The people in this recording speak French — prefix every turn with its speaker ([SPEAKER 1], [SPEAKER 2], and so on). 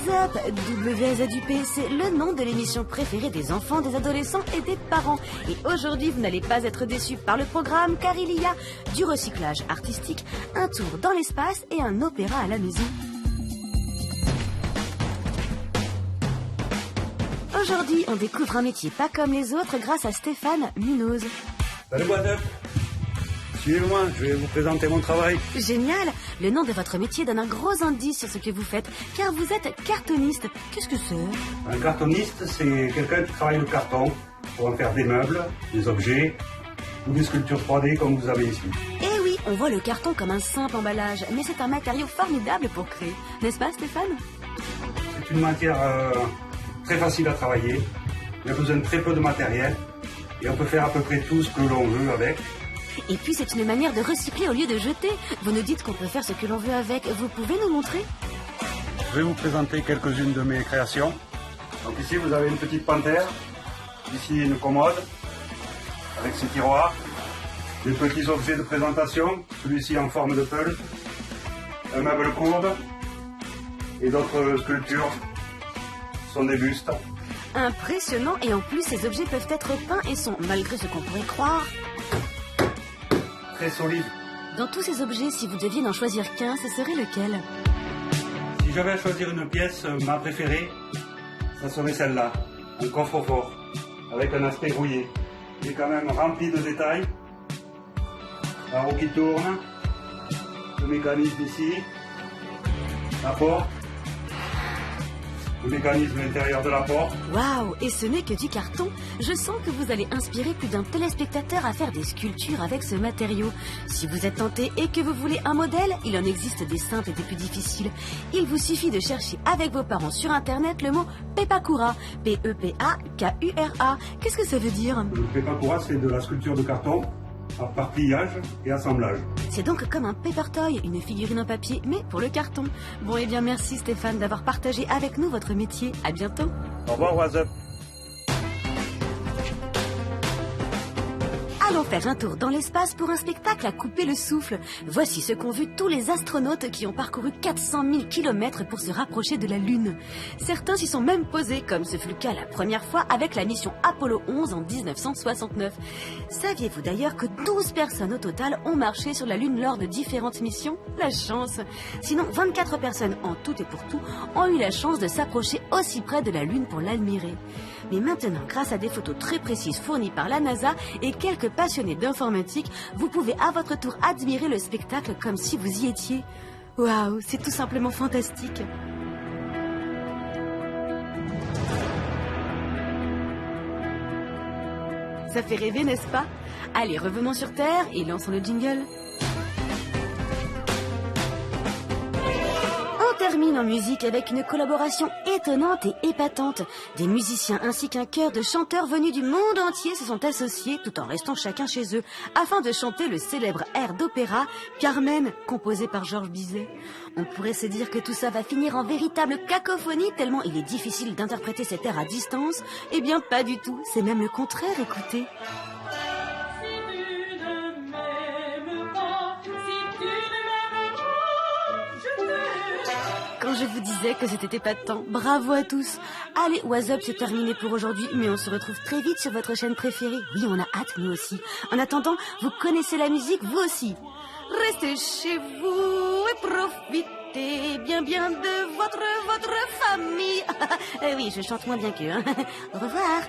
[SPEAKER 1] Up, WZUP, c'est le nom de l'émission préférée des enfants, des adolescents et des parents. Et aujourd'hui, vous n'allez pas être déçus par le programme, car il y a du recyclage artistique, un tour dans l'espace et un opéra à la maison. Aujourd'hui, on découvre un métier pas comme les autres grâce à Stéphane Munoz.
[SPEAKER 2] Salut WhatsApp. Suivez-moi, je vais vous présenter mon travail.
[SPEAKER 1] Génial! Le nom de votre métier donne un gros indice sur ce que vous faites, car vous êtes cartoniste. Qu'est-ce que c'est?
[SPEAKER 2] Un cartoniste, c'est quelqu'un qui travaille le carton pour en faire des meubles, des objets ou des sculptures 3D comme vous avez ici.
[SPEAKER 1] Eh oui, on voit le carton comme un simple emballage, mais c'est un matériau formidable pour créer. N'est-ce pas, Stéphane?
[SPEAKER 2] C'est une matière très facile à travailler. Il y a besoin de très peu de matériel et on peut faire à peu près tout ce que l'on veut avec.
[SPEAKER 1] Et puis c'est une manière de recycler au lieu de jeter. Vous nous dites qu'on peut faire ce que l'on veut avec. Vous pouvez nous montrer?
[SPEAKER 2] Je vais vous présenter quelques-unes de mes créations. Donc ici vous avez une petite panthère, ici une commode avec ses tiroirs, des petits objets de présentation, celui-ci en forme de peul, un meuble courbe et d'autres sculptures sont des bustes.
[SPEAKER 1] Impressionnant, et en plus ces objets peuvent être peints et sont, malgré ce qu'on pourrait croire,
[SPEAKER 2] très solide.
[SPEAKER 1] Dans tous ces objets, si vous deviez n'en choisir qu'un, ce serait lequel?
[SPEAKER 2] Si j'avais à choisir une pièce, ma préférée, ça serait celle-là, un coffre-fort, avec un aspect rouillé. Il est quand même rempli de détails. La roue qui tourne, le mécanisme ici, la porte, le mécanisme intérieur de la porte.
[SPEAKER 1] Waouh! Et ce n'est que du carton. Je sens que vous allez inspirer plus d'un téléspectateur à faire des sculptures avec ce matériau. Si vous êtes tenté et que vous voulez un modèle, il en existe des simples et des plus difficiles. Il vous suffit de chercher avec vos parents sur internet le mot Pepakura. P-E-P-A-K-U-R-A. Qu'est-ce que ça veut dire?
[SPEAKER 2] Le Pepakura, c'est de la sculpture de carton par pliage et assemblage.
[SPEAKER 1] C'est donc comme un paper toy, une figurine en papier, mais pour le carton. Bon, eh bien, merci Stéphane d'avoir partagé avec nous votre métier. À bientôt.
[SPEAKER 2] Au revoir, WhatsApp.
[SPEAKER 1] Allons faire un tour dans l'espace pour un spectacle à couper le souffle. Voici ce qu'ont vu tous les astronautes qui ont parcouru 400 000 kilomètres pour se rapprocher de la Lune. Certains s'y sont même posés, comme ce fut le cas la première fois avec la mission Apollo 11 en 1969. Saviez-vous d'ailleurs que 12 personnes au total ont marché sur la Lune lors de différentes missions? La chance! Sinon, 24 personnes en tout et pour tout ont eu la chance de s'approcher aussi près de la Lune pour l'admirer. Mais maintenant, grâce à des photos très précises fournies par la NASA et quelques passionnés d'informatique, vous pouvez à votre tour admirer le spectacle comme si vous y étiez. Waouh, c'est tout simplement fantastique. Ça fait rêver, n'est-ce pas? Allez, revenons sur Terre et lançons le jingle. On termine en musique avec une collaboration étonnante et épatante. Des musiciens ainsi qu'un chœur de chanteurs venus du monde entier se sont associés tout en restant chacun chez eux afin de chanter le célèbre air d'opéra Carmen, composé par Georges Bizet. On pourrait se dire que tout ça va finir en véritable cacophonie tellement il est difficile d'interpréter cet air à distance. Eh bien pas du tout, c'est même le contraire, écoutez. Quand je vous disais que c'était épatant, bravo à tous. Allez, WhatsApp, c'est terminé pour aujourd'hui, mais on se retrouve très vite sur votre chaîne préférée. Oui, on a hâte, nous aussi. En attendant, vous connaissez la musique, vous aussi. Restez chez vous et profitez bien de votre famille. Oui, je chante moins bien qu'eux. Au revoir.